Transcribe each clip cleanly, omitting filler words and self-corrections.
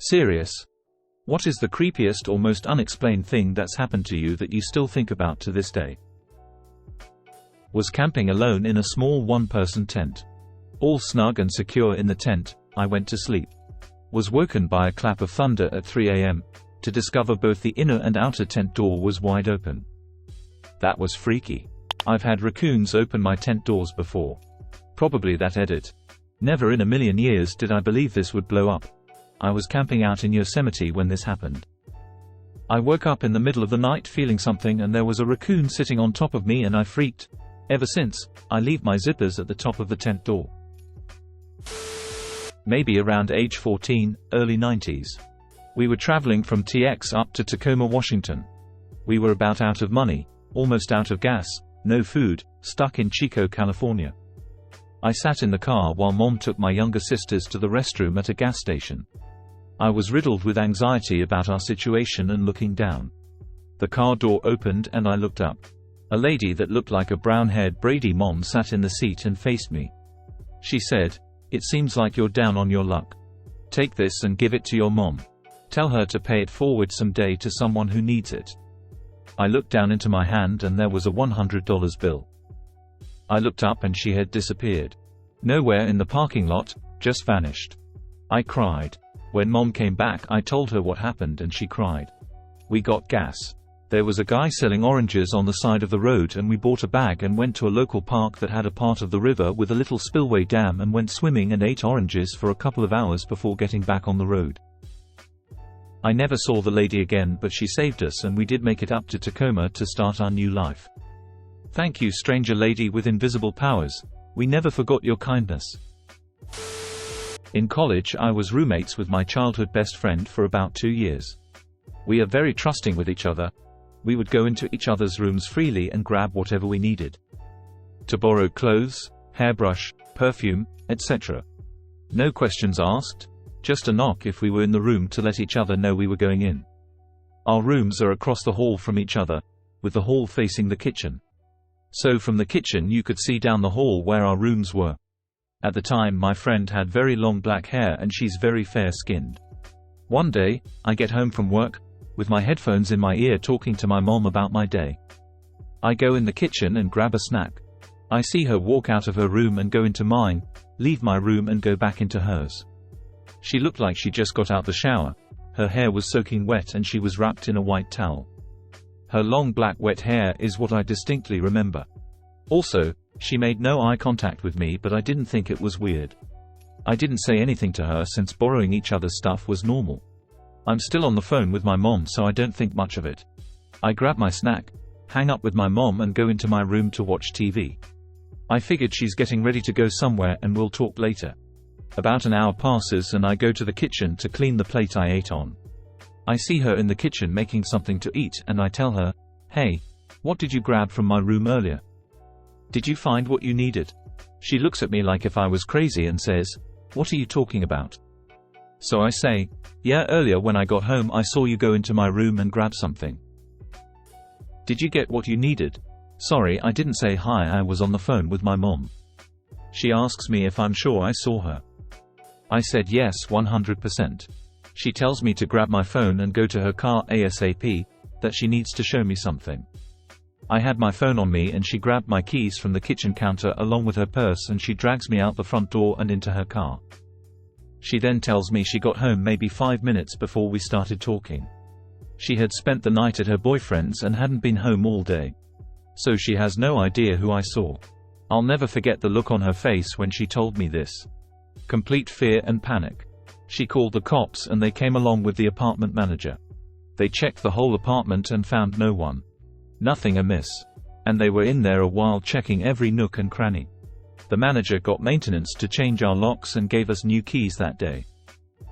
Serious? What is the creepiest or most unexplained thing that's happened to you that you still think about to this day? Was camping alone in a small one-person tent. All snug and secure in the tent, I went to sleep. Was woken by a clap of thunder at 3 a.m. to discover both the inner and outer tent door was wide open. That was freaky. I've had raccoons open my tent doors before. Probably that edit. Never in a million years did I believe this would blow up. I was camping out in Yosemite when this happened. I woke up in the middle of the night feeling something and there was a raccoon sitting on top of me and I freaked. Ever since, I leave my zippers at the top of the tent door. Maybe around age 14, early 90s. We were traveling from TX up to Tacoma, Washington. We were about out of money, almost out of gas, no food, stuck in Chico, California. I sat in the car while Mom took my younger sisters to the restroom at a gas station. I was riddled with anxiety about our situation and looking down. The car door opened and I looked up. A lady that looked like a brown-haired Brady mom sat in the seat and faced me. She said, "It seems like you're down on your luck. Take this and give it to your mom. Tell her to pay it forward someday to someone who needs it." I looked down into my hand and there was a $100 bill. I looked up and she had disappeared. Nowhere in the parking lot, just vanished. I cried. When Mom came back I told her what happened and she cried. We got gas. There was a guy selling oranges on the side of the road and we bought a bag and went to a local park that had a part of the river with a little spillway dam and went swimming and ate oranges for a couple of hours before getting back on the road. I never saw the lady again, but she saved us and we did make it up to Tacoma to start our new life. Thank you, stranger lady with invisible powers. We never forgot your kindness. In college I was roommates with my childhood best friend for about 2 years. We are very trusting with each other. We would go into each other's rooms freely and grab whatever we needed. To borrow clothes, hairbrush, perfume, etc. No questions asked, just a knock if we were in the room to let each other know we were going in. Our rooms are across the hall from each other, with the hall facing the kitchen. So from the kitchen you could see down the hall where our rooms were. At the time my friend had very long black hair and she's very fair-skinned. One day, I get home from work, with my headphones in my ear talking to my mom about my day. I go in the kitchen and grab a snack. I see her walk out of her room and go into mine, leave my room and go back into hers. She looked like she just got out the shower. Her hair was soaking wet and she was wrapped in a white towel. Her long black wet hair is what I distinctly remember. Also, she made no eye contact with me, but I didn't think it was weird. I didn't say anything to her since borrowing each other's stuff was normal. I'm still on the phone with my mom, so I don't think much of it. I grab my snack, hang up with my mom and go into my room to watch TV. I figured she's getting ready to go somewhere and we'll talk later. About an hour passes and I go to the kitchen to clean the plate I ate on. I see her in the kitchen making something to eat and I tell her, "Hey, what did you grab from my room earlier? Did you find what you needed?" She looks at me like if I was crazy and says, "What are you talking about?" So I say, "Yeah, earlier when I got home I saw you go into my room and grab something. Did you get what you needed?" Sorry, I didn't say hi, I was on the phone with my mom. She asks me if I'm sure I saw her. I said yes, 100%. She tells me to grab my phone and go to her car ASAP, that she needs to show me something. I had my phone on me and she grabbed my keys from the kitchen counter along with her purse and she drags me out the front door and into her car. She then tells me she got home maybe 5 minutes before we started talking. She had spent the night at her boyfriend's and hadn't been home all day. So she has no idea who I saw. I'll never forget the look on her face when she told me this. Complete fear and panic. She called the cops and they came along with the apartment manager. They checked the whole apartment and found no one. Nothing amiss. And they were in there a while checking every nook and cranny. The manager got maintenance to change our locks and gave us new keys that day.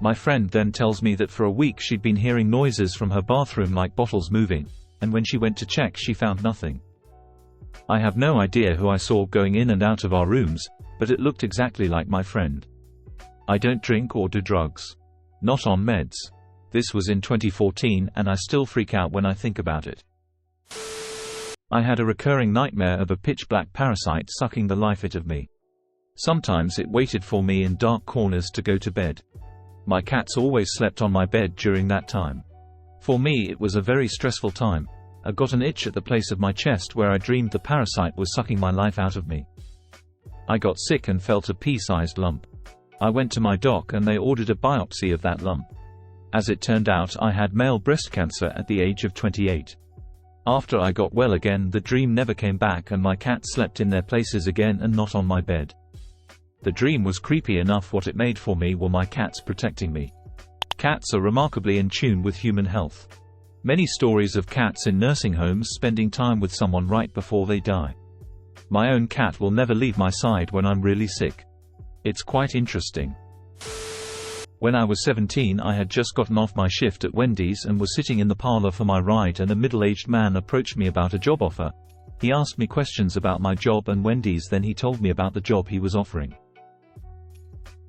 My friend then tells me that for a week she'd been hearing noises from her bathroom like bottles moving, and when she went to check she found nothing. I have no idea who I saw going in and out of our rooms, but it looked exactly like my friend. I don't drink or do drugs. Not on meds. This was in 2014 and I still freak out when I think about it. I had a recurring nightmare of a pitch-black parasite sucking the life out of me. Sometimes it waited for me in dark corners to go to bed. My cats always slept on my bed during that time. For me it was a very stressful time. I got an itch at the place of my chest where I dreamed the parasite was sucking my life out of me. I got sick and felt a pea-sized lump. I went to my doc and they ordered a biopsy of that lump. As it turned out, I had male breast cancer at the age of 28. After I got well again, the dream never came back and my cats slept in their places again and not on my bed. The dream was creepy enough. What it made for me were my cats protecting me. Cats are remarkably in tune with human health. Many stories of cats in nursing homes spending time with someone right before they die. My own cat will never leave my side when I'm really sick. It's quite interesting. When I was 17, I had just gotten off my shift at Wendy's and was sitting in the parlor for my ride, and a middle-aged man approached me about a job offer. He asked me questions about my job and Wendy's, then he told me about the job he was offering.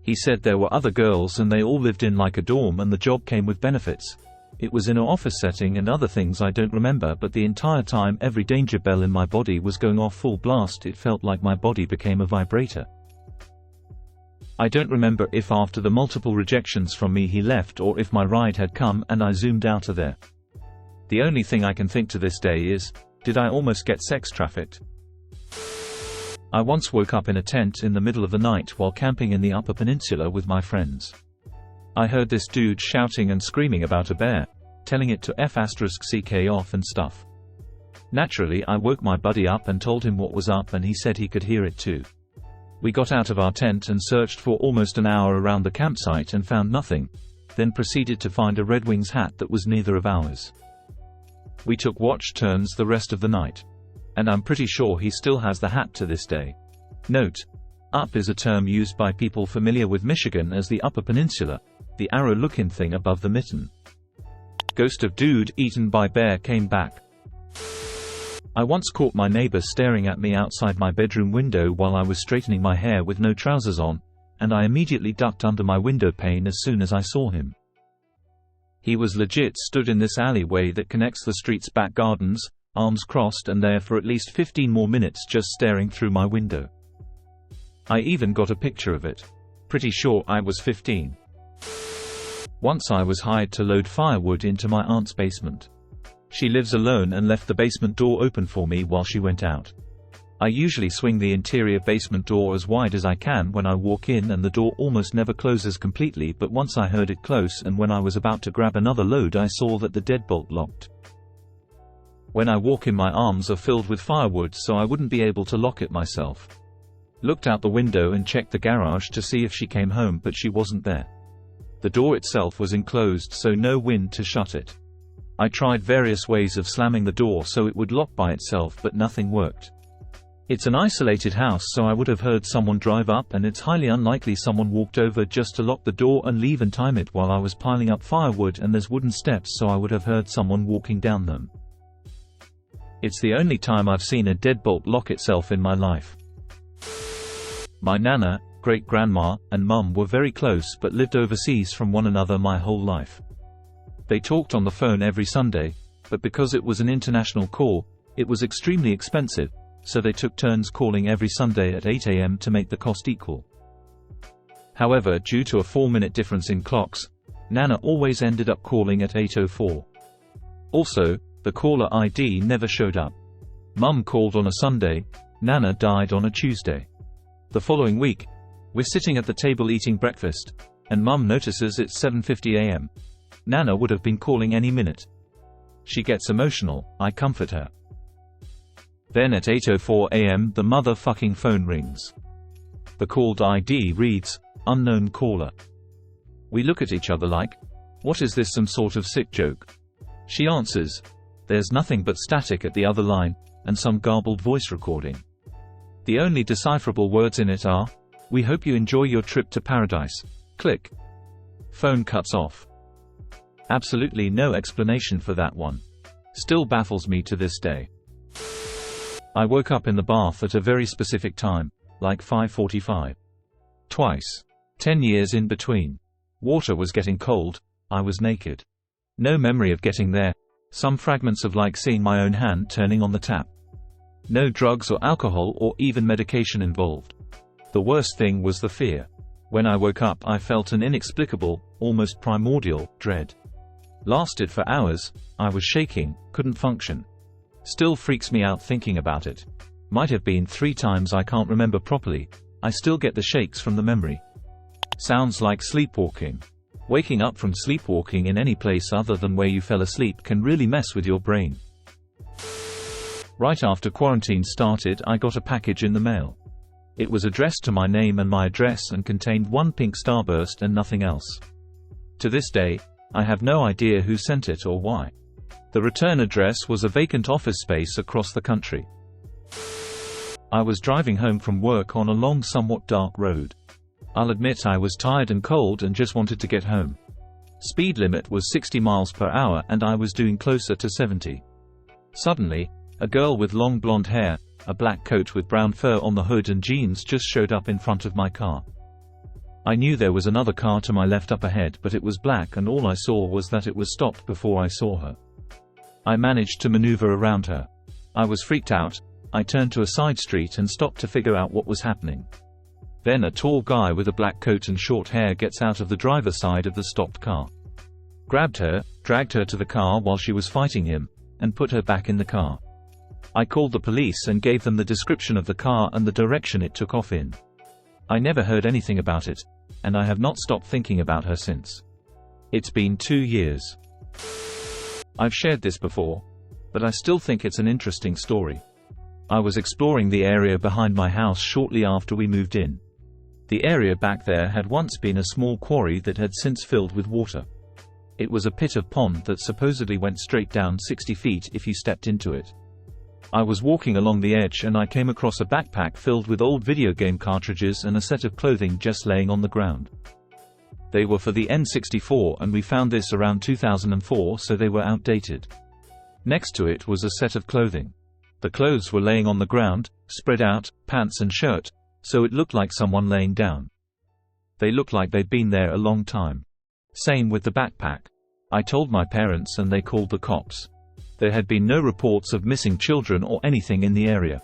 He said there were other girls and they all lived in like a dorm and the job came with benefits. It was in an office setting and other things I don't remember, but the entire time every danger bell in my body was going off full blast. It felt like my body became a vibrator. I don't remember if after the multiple rejections from me he left or if my ride had come and I zoomed out of there. The only thing I can think to this day is, did I almost get sex trafficked? I once woke up in a tent in the middle of the night while camping in the Upper Peninsula with my friends. I heard this dude shouting and screaming about a bear, telling it to F***ck off and stuff. Naturally, I woke my buddy up and told him what was up, and he said he could hear it too. We got out of our tent and searched for almost an hour around the campsite and found nothing, then proceeded to find a Red Wings hat that was neither of ours. We took watch turns the rest of the night. And I'm pretty sure he still has the hat to this day. Note: up is a term used by people familiar with Michigan as the Upper Peninsula, the arrow-looking thing above the mitten. Ghost of dude eaten by bear came back. I once caught my neighbor staring at me outside my bedroom window while I was straightening my hair with no trousers on, and I immediately ducked under my window pane as soon as I saw him. He was legit stood in this alleyway that connects the street's back gardens, arms crossed, and there for at least 15 more minutes just staring through my window. I even got a picture of it. Pretty sure I was 15. Once I was hired to load firewood into my aunt's basement. She lives alone and left the basement door open for me while she went out. I usually swing the interior basement door as wide as I can when I walk in, and the door almost never closes completely, but once I heard it close, and when I was about to grab another load I saw that the deadbolt locked. When I walk in, my arms are filled with firewood, so I wouldn't be able to lock it myself. Looked out the window and checked the garage to see if she came home, but she wasn't there. The door itself was enclosed, so no wind to shut it. I tried various ways of slamming the door so it would lock by itself, but nothing worked. It's an isolated house, so I would have heard someone drive up, and it's highly unlikely someone walked over just to lock the door and leave and time it while I was piling up firewood, and there's wooden steps, so I would have heard someone walking down them. It's the only time I've seen a deadbolt lock itself in my life. My nana, great-grandma, and mum were very close but lived overseas from one another my whole life. They talked on the phone every Sunday, but because it was an international call, it was extremely expensive, so they took turns calling every Sunday at 8 a.m. to make the cost equal. However, due to a 4-minute difference in clocks, Nana always ended up calling at 8:04. Also, the caller ID never showed up. Mum called on a Sunday, Nana died on a Tuesday. The following week, we're sitting at the table eating breakfast, and Mum notices it's 7:50 a.m. Nana would have been calling any minute. She gets emotional, I comfort her. Then at 8:04 a.m. the motherfucking phone rings. The called ID reads, unknown caller. We look at each other like, what is this, some sort of sick joke? She answers, there's nothing but static at the other line, and some garbled voice recording. The only decipherable words in it are, we hope you enjoy your trip to paradise. Click. Phone cuts off. Absolutely no explanation for that one. Still baffles me to this day. I woke up in the bath at a very specific time, like 5:45. Twice. 10 years in between. Water was getting cold, I was naked. No memory of getting there, some fragments of like seeing my own hand turning on the tap. No drugs or alcohol or even medication involved. The worst thing was the fear. When I woke up, I felt an inexplicable, almost primordial, dread. Lasted for hours. I was shaking, couldn't function. Still freaks me out thinking about it. Might have been 3 times, I can't remember properly. I still get the shakes from the memory. Sounds like sleepwalking. Waking up from sleepwalking in any place other than where you fell asleep can really mess with your brain. Right after quarantine started, I got a package in the mail. It was addressed to my name and my address and contained one pink Starburst and nothing else. To this day, I have no idea who sent it or why. The return address was a vacant office space across the country. I was driving home from work on a long, somewhat dark road. I'll admit I was tired and cold and just wanted to get home. Speed limit was 60 miles per hour and I was doing closer to 70. Suddenly, a girl with long blonde hair, a black coat with brown fur on the hood and jeans just showed up in front of my car. I knew there was another car to my left up ahead, but it was black and all I saw was that it was stopped before I saw her. I managed to maneuver around her. I was freaked out. I turned to a side street and stopped to figure out what was happening. Then a tall guy with a black coat and short hair gets out of the driver's side of the stopped car. Grabbed her, dragged her to the car while she was fighting him, and put her back in the car. I called the police and gave them the description of the car and the direction it took off in. I never heard anything about it, and I have not stopped thinking about her since. It's been 2 years. I've shared this before, but I still think it's an interesting story. I was exploring the area behind my house shortly after we moved in. The area back there had once been a small quarry that had since filled with water. It was a pit of pond that supposedly went straight down 60 feet if you stepped into it. I was walking along the edge and I came across a backpack filled with old video game cartridges and a set of clothing just laying on the ground. They were for the N64 and we found this around 2004, so they were outdated. Next to it was a set of clothing. The clothes were laying on the ground, spread out, pants and shirt, so it looked like someone laying down. They looked like they'd been there a long time. Same with the backpack. I told my parents and they called the cops. There had been no reports of missing children or anything in the area.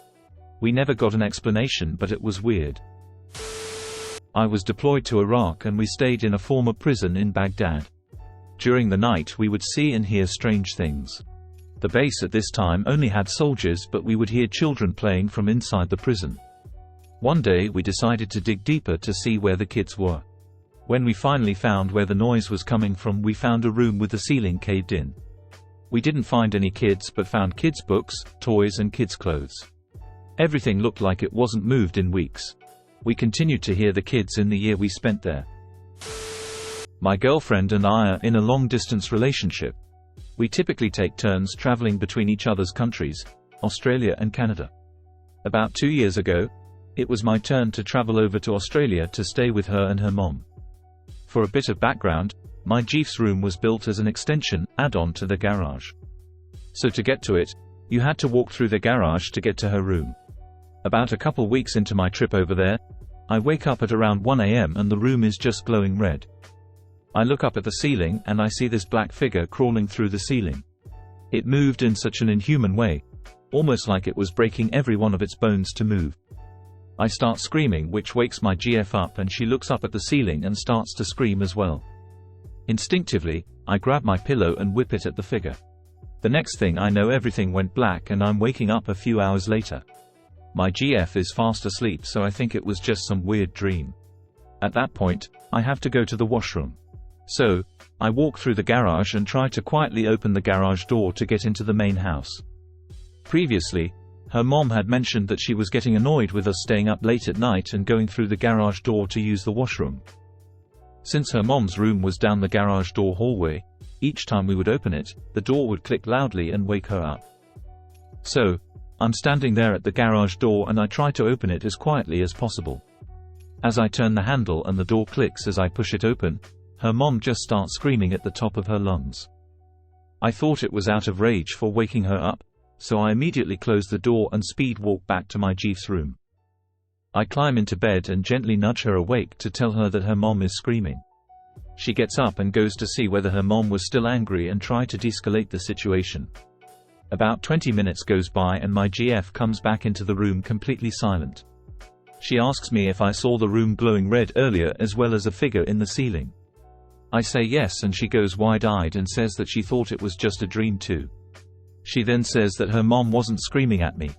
We never got an explanation, but it was weird. I was deployed to Iraq and we stayed in a former prison in Baghdad. During the night we would see and hear strange things. The base at this time only had soldiers, but we would hear children playing from inside the prison. One day we decided to dig deeper to see where the kids were. When we finally found where the noise was coming from, we found a room with the ceiling caved in. We didn't find any kids but found kids' books, toys and kids' clothes. Everything looked like it wasn't moved in weeks. We continued to hear the kids in the year we spent there. My girlfriend and I are in a long-distance relationship. We typically take turns traveling between each other's countries, Australia and Canada. About 2 years ago, it was my turn to travel over to Australia to stay with her and her mom. For a bit of background, my Jeep's room was built as an extension, add-on to the garage. So to get to it, you had to walk through the garage to get to her room. About a couple weeks into my trip over there, I wake up at around 1 a.m. and the room is just glowing red. I look up at the ceiling and I see this black figure crawling through the ceiling. It moved in such an inhuman way, almost like it was breaking every one of its bones to move. I start screaming, which wakes my GF up, and she looks up at the ceiling and starts to scream as well. Instinctively, I grab my pillow and whip it at the figure. The next thing I know, everything went black and I'm waking up a few hours later. My GF is fast asleep, so I think it was just some weird dream. At that point, I have to go to the washroom. So, I walk through the garage and try to quietly open the garage door to get into the main house. Previously, her mom had mentioned that she was getting annoyed with us staying up late at night and going through the garage door to use the washroom. Since her mom's room was down the garage door hallway, each time we would open it, the door would click loudly and wake her up. So, I'm standing there at the garage door and I try to open it as quietly as possible. As I turn the handle and the door clicks as I push it open, her mom just starts screaming at the top of her lungs. I thought it was out of rage for waking her up, so I immediately close the door and speed walk back to my Jeep's room. I climb into bed and gently nudge her awake to tell her that her mom is screaming. She gets up and goes to see whether her mom was still angry and try to de-escalate the situation. About 20 minutes goes by and my GF comes back into the room completely silent. She asks me if I saw the room glowing red earlier as well as a figure in the ceiling. I say yes, and she goes wide-eyed and says that she thought it was just a dream too. She then says that her mom wasn't screaming at me.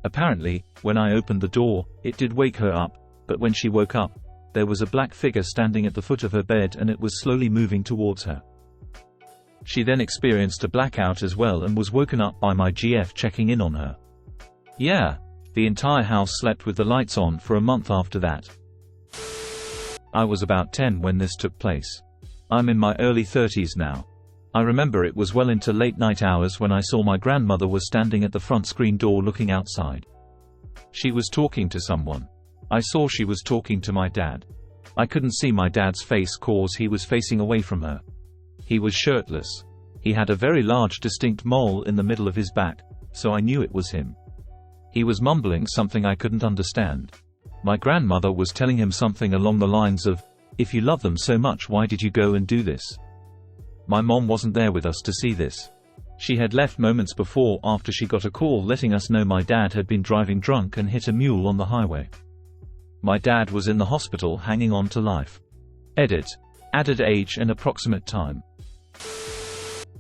Apparently, when I opened the door, it did wake her up, but when she woke up, there was a black figure standing at the foot of her bed and it was slowly moving towards her. She then experienced a blackout as well and was woken up by my GF checking in on her. Yeah, the entire house slept with the lights on for a month after that. I was about 10 when this took place. I'm in my early 30s now. I remember it was well into late night hours when I saw my grandmother was standing at the front screen door looking outside. She was talking to someone. I saw she was talking to my dad. I couldn't see my dad's face cause he was facing away from her. He was shirtless. He had a very large distinct mole in the middle of his back, so I knew it was him. He was mumbling something I couldn't understand. My grandmother was telling him something along the lines of, "If you love them so much, why did you go and do this?" My mom wasn't there with us to see this. She had left moments before after she got a call letting us know my dad had been driving drunk and hit a mule on the highway. My dad was in the hospital hanging on to life. Edit. Added age and approximate time.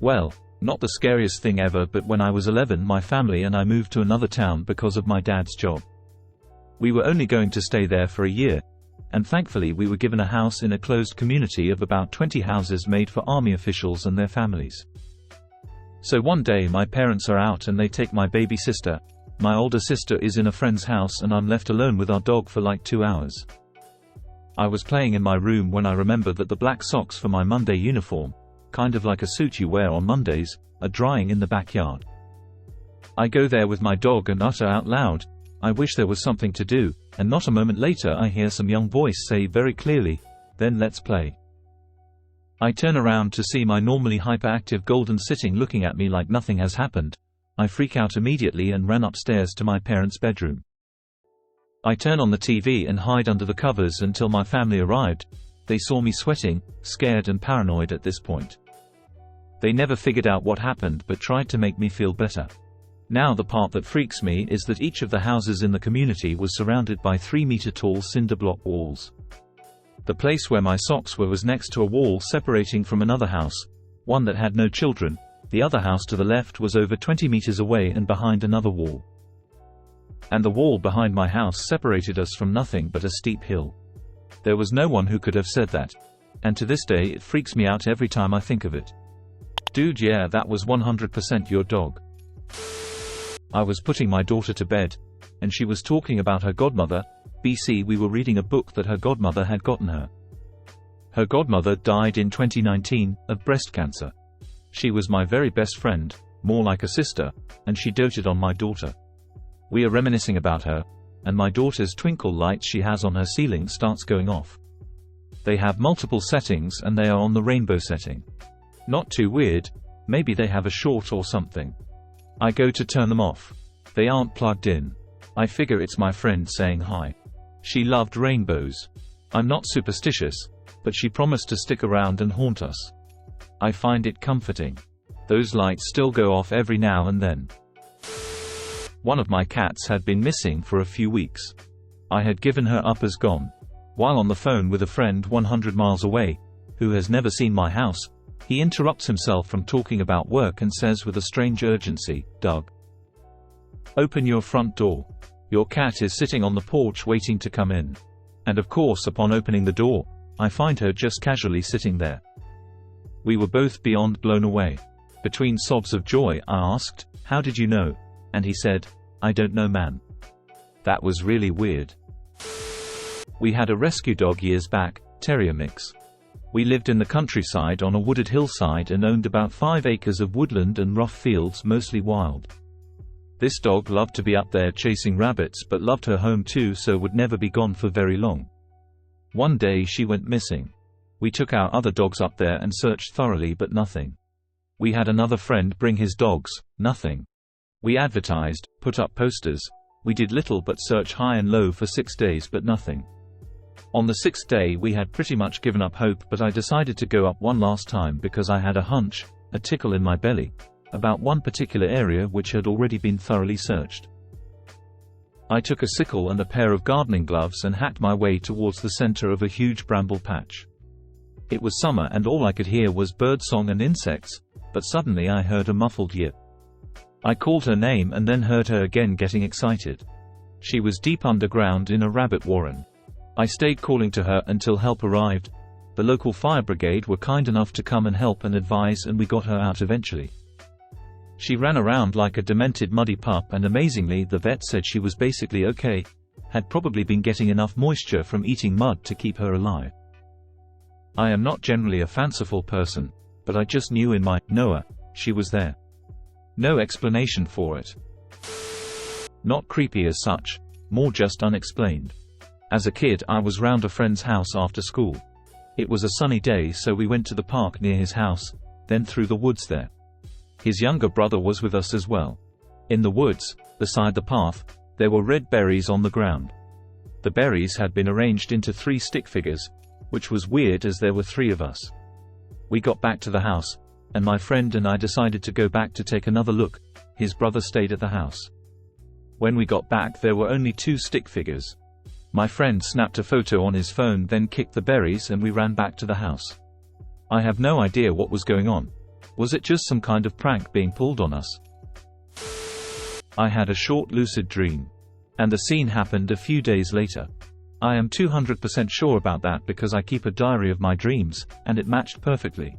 Well, not the scariest thing ever, but when I was 11 my family and I moved to another town because of my dad's job. We were only going to stay there for a year, and thankfully we were given a house in a closed community of about 20 houses made for army officials and their families. So one day my parents are out and they take my baby sister. My older sister is in a friend's house and I'm left alone with our dog for like 2 hours. I was playing in my room when I remembered that the black socks for my Monday uniform, kind of like a suit you wear on Mondays, are drying in the backyard. I go there with my dog and utter out loud, "I wish there was something to do," and not a moment later I hear some young voice say very clearly, "Then let's play." I turn around to see my normally hyperactive Golden sitting looking at me like nothing has happened. I freak out immediately and ran upstairs to my parents' bedroom. I turn on the TV and hide under the covers until my family arrived. They saw me sweating, scared and paranoid at this point. They never figured out what happened but tried to make me feel better. Now the part that freaks me is that each of the houses in the community was surrounded by 3-meter-tall cinder block walls. The place where my socks were was next to a wall separating from another house, one that had no children. The other house to the left was over 20 meters away and behind another wall. And the wall behind my house separated us from nothing but a steep hill. There was no one who could have said that. And to this day it freaks me out every time I think of it. Dude, yeah, that was 100% your dog. I was putting my daughter to bed, and she was talking about her godmother. BC, we were reading a book that her godmother had gotten her. Her godmother died in 2019, of breast cancer. She was my very best friend, more like a sister, and she doted on my daughter. We are reminiscing about her, and my daughter's twinkle light she has on her ceiling starts going off. They have multiple settings and they are on the rainbow setting. Not too weird, maybe they have a short or something. I go to turn them off. They aren't plugged in. I figure it's my friend saying hi. She loved rainbows. I'm not superstitious, but she promised to stick around and haunt us. I find it comforting. Those lights still go off every now and then. One of my cats had been missing for a few weeks. I had given her up as gone. While on the phone with a friend 100 miles away, who has never seen my house, he interrupts himself from talking about work and says with a strange urgency, "Doug, open your front door. Your cat is sitting on the porch waiting to come in." And of course, upon opening the door, I find her just casually sitting there. We were both beyond blown away. Between sobs of joy, I asked, "How did you know?" And he said, "I don't know, man." That was really weird. We had a rescue dog years back, terrier mix. We lived in the countryside on a wooded hillside and owned about 5 acres of woodland and rough fields, mostly wild. This dog loved to be up there chasing rabbits but loved her home too, so would never be gone for very long. One day she went missing. We took our other dogs up there and searched thoroughly but nothing. We had another friend bring his dogs, nothing. We advertised, put up posters. We did little but search high and low for 6 days but nothing. On the 6th day we had pretty much given up hope, but I decided to go up one last time because I had a hunch, a tickle in my belly, about one particular area which had already been thoroughly searched. I took a sickle and a pair of gardening gloves and hacked my way towards the center of a huge bramble patch. It was summer and all I could hear was birdsong and insects, but suddenly I heard a muffled yip. I called her name and then heard her again getting excited. She was deep underground in a rabbit warren. I stayed calling to her until help arrived. The local fire brigade were kind enough to come and help and advise, and we got her out eventually. She ran around like a demented muddy pup, and amazingly the vet said she was basically okay, had probably been getting enough moisture from eating mud to keep her alive. I am not generally a fanciful person, but I just knew in my Noah, she was there. No explanation for it. Not creepy as such, more just unexplained. As a kid I was round a friend's house after school. It was a sunny day, so we went to the park near his house, then through the woods there. His younger brother was with us as well. In the woods, beside the path, there were red berries on the ground. The berries had been arranged into 3 stick figures, which was weird as there were 3 of us. We got back to the house, and my friend and I decided to go back to take another look. His brother stayed at the house. When we got back there were only 2 stick figures. My friend snapped a photo on his phone, then kicked the berries, and we ran back to the house. I have no idea what was going on. Was it just some kind of prank being pulled on us? I had a short lucid dream. And the scene happened a few days later. I am 200% sure about that because I keep a diary of my dreams, and it matched perfectly.